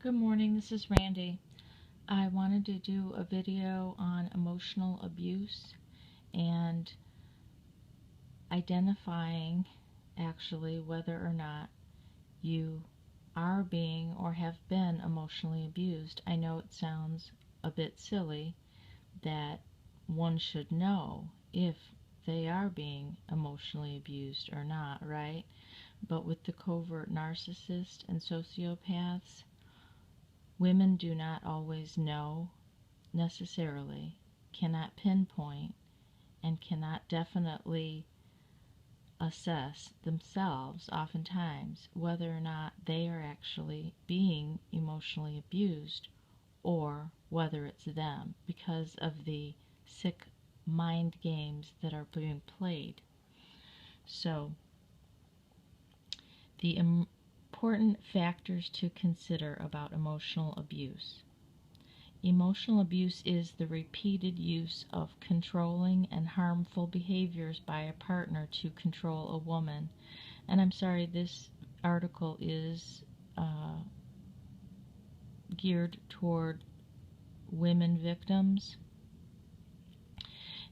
Good morning, this is Randy. I wanted to do a video on emotional abuse and identifying actually whether or not you are being or have been emotionally abused. I know it sounds a bit silly that one should know if they are being emotionally abused or not, right? But with the covert narcissist and sociopaths, women do not always know necessarily, cannot pinpoint, and cannot definitely assess themselves oftentimes whether or not they are actually being emotionally abused or whether it's them because of the sick mind games that are being played. So, the important factors to consider about emotional abuse. Emotional abuse is the repeated use of controlling and harmful behaviors by a partner to control a woman. And I'm sorry, this article is geared toward women victims.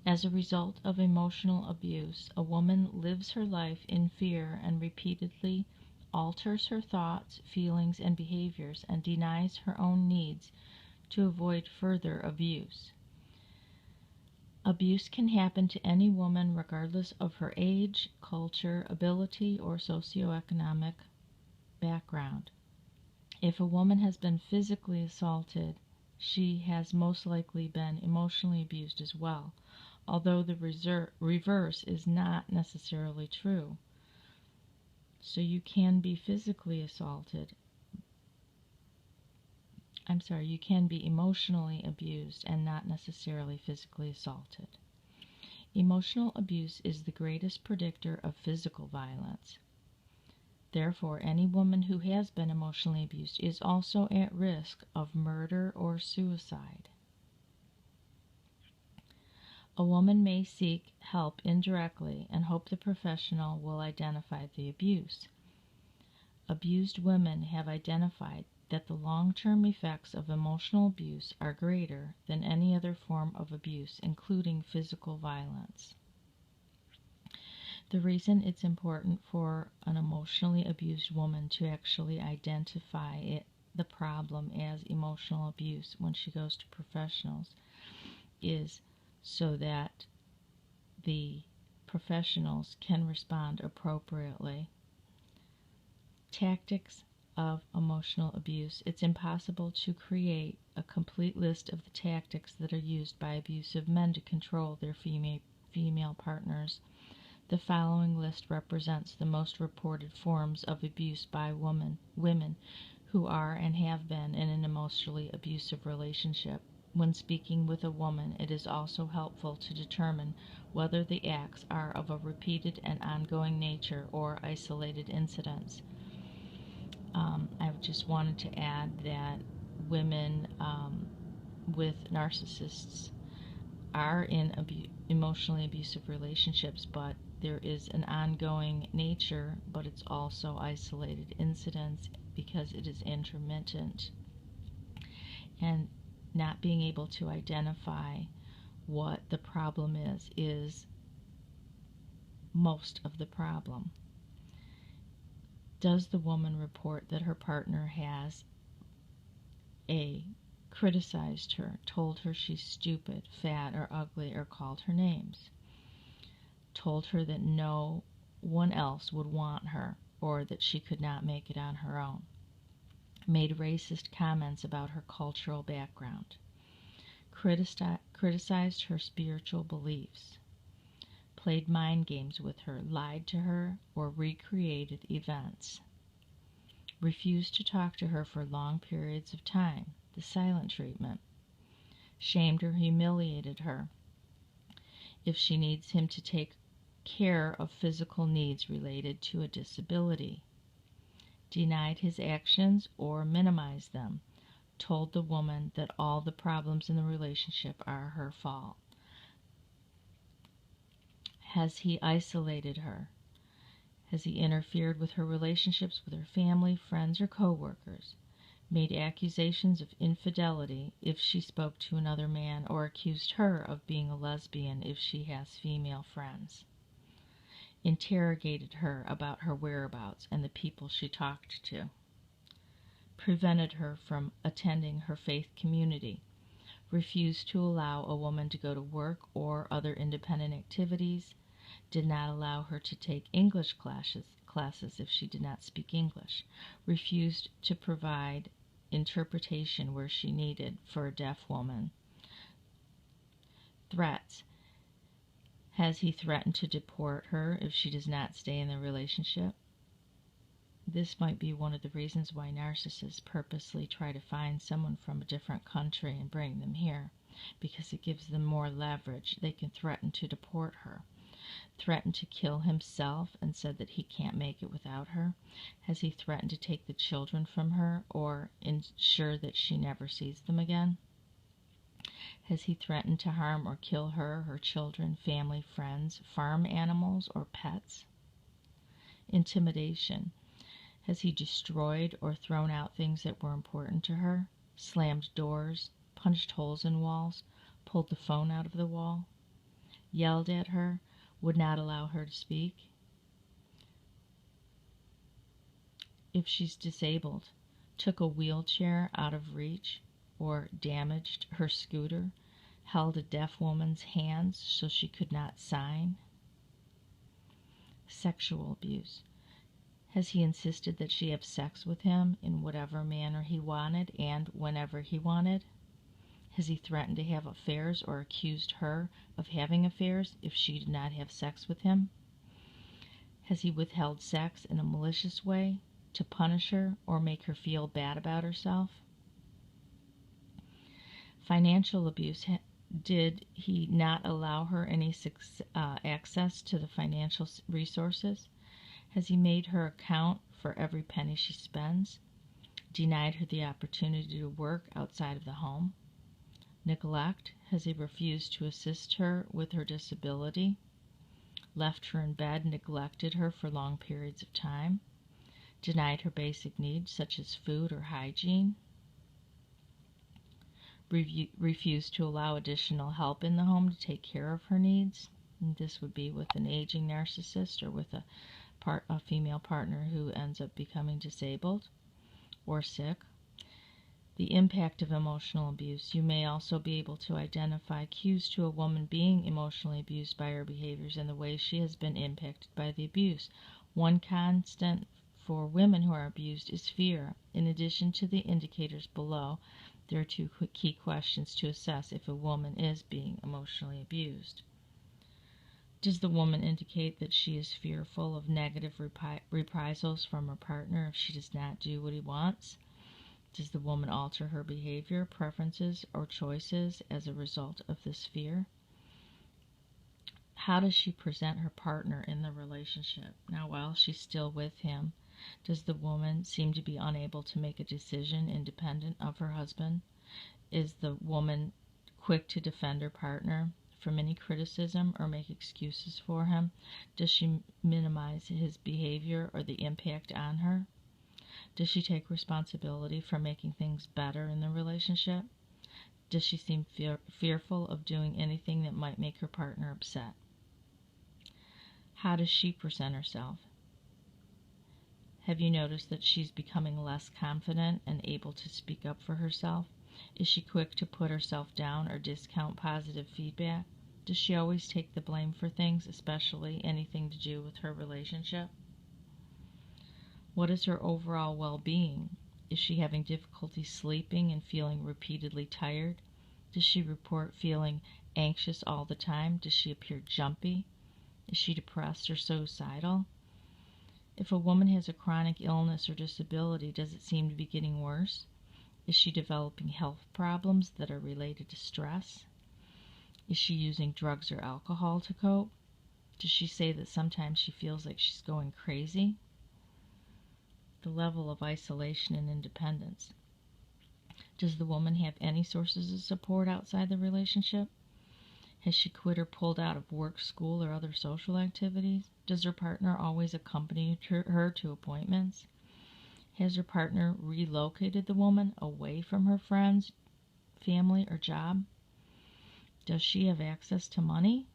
As a result of emotional abuse, a woman lives her life in fear and repeatedly alters her thoughts, feelings, and behaviors and denies her own needs to avoid further abuse. Abuse can happen to any woman regardless of her age, culture, ability, or socioeconomic background. If a woman has been physically assaulted, she has most likely been emotionally abused as well, although the reverse is not necessarily true. So you can be physically assaulted. You can be emotionally abused and not necessarily physically assaulted. Emotional abuse is the greatest predictor of physical violence. Therefore, any woman who has been emotionally abused is also at risk of murder or suicide. A woman may seek help indirectly and hope the professional will identify the abuse. Abused women have identified that the long-term effects of emotional abuse are greater than any other form of abuse, including physical violence. The reason it's important for an emotionally abused woman to actually identify the problem as emotional abuse when she goes to professionals is so that the professionals can respond appropriately. Tactics of emotional abuse. It's impossible to create a complete list of the tactics that are used by abusive men to control their female partners. The following list represents the most reported forms of abuse by women who are and have been in an emotionally abusive relationship. When speaking with a woman, it is also helpful to determine whether the acts are of a repeated and ongoing nature or isolated incidents. I just wanted to add that women with narcissists are in emotionally abusive relationships, but there is an ongoing nature, but it's also isolated incidents because it is intermittent. And not being able to identify what the problem is most of the problem. Does the woman report that her partner has criticized her, told her she's stupid, fat, or ugly, or called her names? Told her that no one else would want her or that she could not make it on her own? Made racist comments about her cultural background? Criticized her spiritual beliefs? Played mind games with her, lied to her, or recreated events? Refused to talk to her for long periods of time, the silent treatment? Shamed or humiliated her? If she needs him to take care of physical needs related to a disability? Denied his actions or minimized them? Told the woman that all the problems in the relationship are her fault? Has he isolated her? Has he interfered with her relationships with her family, friends, or co-workers? made accusations of infidelity if she spoke to another man, or accused her of being a lesbian if she has female friends, interrogated her about her whereabouts and the people she talked to, prevented her from attending her faith community, refused to allow a woman to go to work or other independent activities, did not allow her to take English classes if she did not speak English, refused to provide interpretation where she needed for a deaf woman. Threats. Has he threatened to deport her if she does not stay in the relationship? This might be one of the reasons why narcissists purposely try to find someone from a different country and bring them here, because it gives them more leverage. They can threaten to deport her, threatened to kill himself and said that he can't make it without her. Has he threatened to take the children from her or ensure that she never sees them again? Has he threatened to harm or kill her, her children, family, friends, farm animals, or pets? Intimidation. Has he destroyed or thrown out things that were important to her, slammed doors, punched holes in walls, pulled the phone out of the wall, yelled at her, would not allow her to speak? If she's disabled, took a wheelchair out of reach or damaged her scooter, held a deaf woman's hands so she could not sign? Sexual abuse. Has he insisted that she have sex with him in whatever manner he wanted and whenever he wanted? Has he threatened to have affairs or accused her of having affairs if she did not have sex with him? Has he withheld sex in a malicious way to punish her or make her feel bad about herself? Financial abuse. Did he not allow her any access to the financial resources? Has he made her account for every penny she spends? Denied her the opportunity to work outside of the home? Neglect. Has he refused to assist her with her disability? Left her in bed, neglected her for long periods of time? Denied her basic needs such as food or hygiene? Refused to allow additional help in the home to take care of her needs? And this would be with an aging narcissist or with a female partner who ends up becoming disabled or sick. The impact of emotional abuse. You may also be able to identify cues to a woman being emotionally abused by her behaviors and the way she has been impacted by the abuse. One constant for women who are abused is fear. In addition to the indicators below, there are two key questions to assess if a woman is being emotionally abused. Does the woman indicate that she is fearful of negative reprisals from her partner if she does not do what he wants? Does the woman alter her behavior, preferences, or choices as a result of this fear? How does she present her partner in the relationship? Now, while she's still with him, does the woman seem to be unable to make a decision independent of her husband? Is the woman quick to defend her partner from any criticism or make excuses for him? Does she minimize his behavior or the impact on her? Does she take responsibility for making things better in the relationship? Does she seem fearful of doing anything that might make her partner upset? How does she present herself? Have you noticed that she's becoming less confident and able to speak up for herself? Is she quick to put herself down or discount positive feedback? Does she always take the blame for things, especially anything to do with her relationship? What is her overall well-being? Is she having difficulty sleeping and feeling repeatedly tired? Does she report feeling anxious all the time? Does she appear jumpy? Is she depressed or suicidal? If a woman has a chronic illness or disability, does it seem to be getting worse? Is she developing health problems that are related to stress? Is she using drugs or alcohol to cope? Does she say that sometimes she feels like she's going crazy? The level of isolation and independence. Does the woman have any sources of support outside the relationship? Has she quit or pulled out of work, school, or other social activities? Does her partner always accompany her to appointments? Has her partner relocated the woman away from her friends, family, or job? Does she have access to money?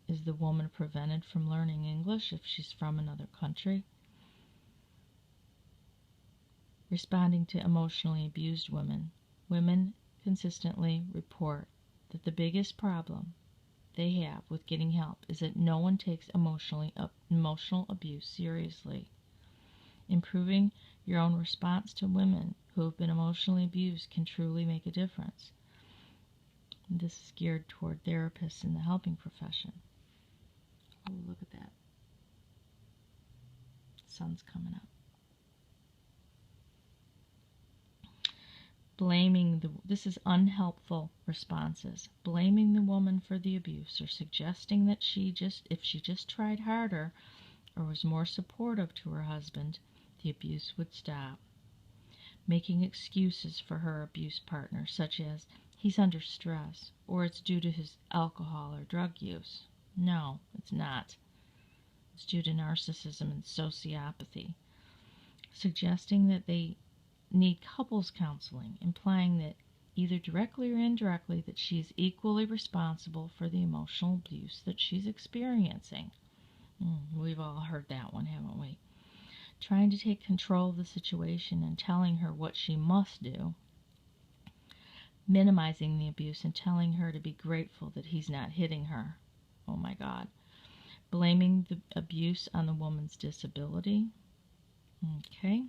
Is the woman prevented from learning English if she's from another country? Responding to emotionally abused women. Women consistently report that the biggest problem they have with getting help is that no one takes emotional abuse seriously. Improving your own response to women who have been emotionally abused can truly make a difference. This is geared toward therapists in the helping profession. Oh, look at that. Sun's coming up. This is unhelpful responses. Blaming the woman for the abuse or suggesting that if she just tried harder or was more supportive to her husband, the abuse would stop. Making excuses for her abuse partner, such as, he's under stress, or it's due to his alcohol or drug use. No, it's not. It's due to narcissism and sociopathy. Suggesting that they need couples counseling, implying that either directly or indirectly that she is equally responsible for the emotional abuse that she's experiencing. We've all heard that one, haven't we? Trying to take control of the situation and telling her what she must do. Minimizing the abuse and telling her to be grateful that he's not hitting her. Oh my God. Blaming the abuse on the woman's disability. Okay.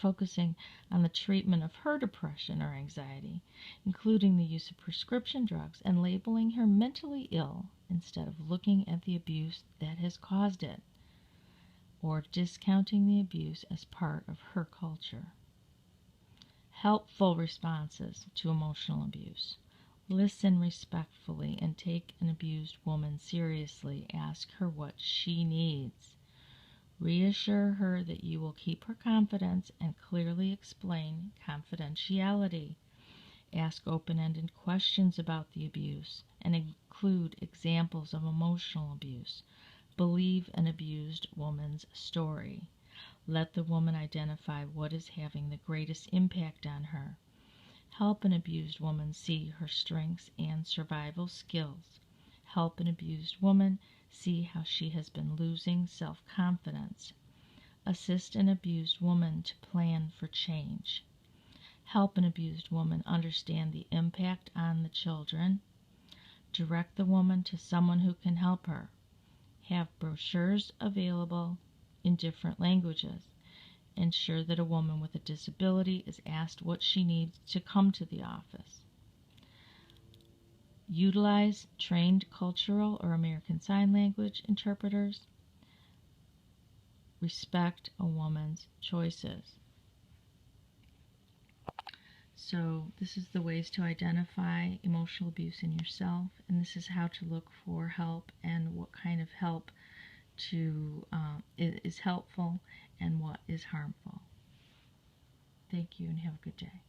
Focusing on the treatment of her depression or anxiety, including the use of prescription drugs, and labeling her mentally ill instead of looking at the abuse that has caused it, or discounting the abuse as part of her culture. Helpful responses to emotional abuse. Listen respectfully and take an abused woman seriously. Ask her what she needs. Reassure her that you will keep her confidence and clearly explain confidentiality. Ask open-ended questions about the abuse and include examples of emotional abuse. Believe an abused woman's story. Let the woman identify what is having the greatest impact on her. Help an abused woman see her strengths and survival skills. Help an abused woman see how she has been losing self-confidence. Assist an abused woman to plan for change. Help an abused woman understand the impact on the children. Direct the woman to someone who can help her. Have brochures available in different languages. Ensure that a woman with a disability is asked what she needs to come to the office. Utilize trained cultural or American Sign Language interpreters. Respect a woman's choices. So this is the ways to identify emotional abuse in yourself, and this is how to look for help and what kind of help is helpful and what is harmful. Thank you and have a good day.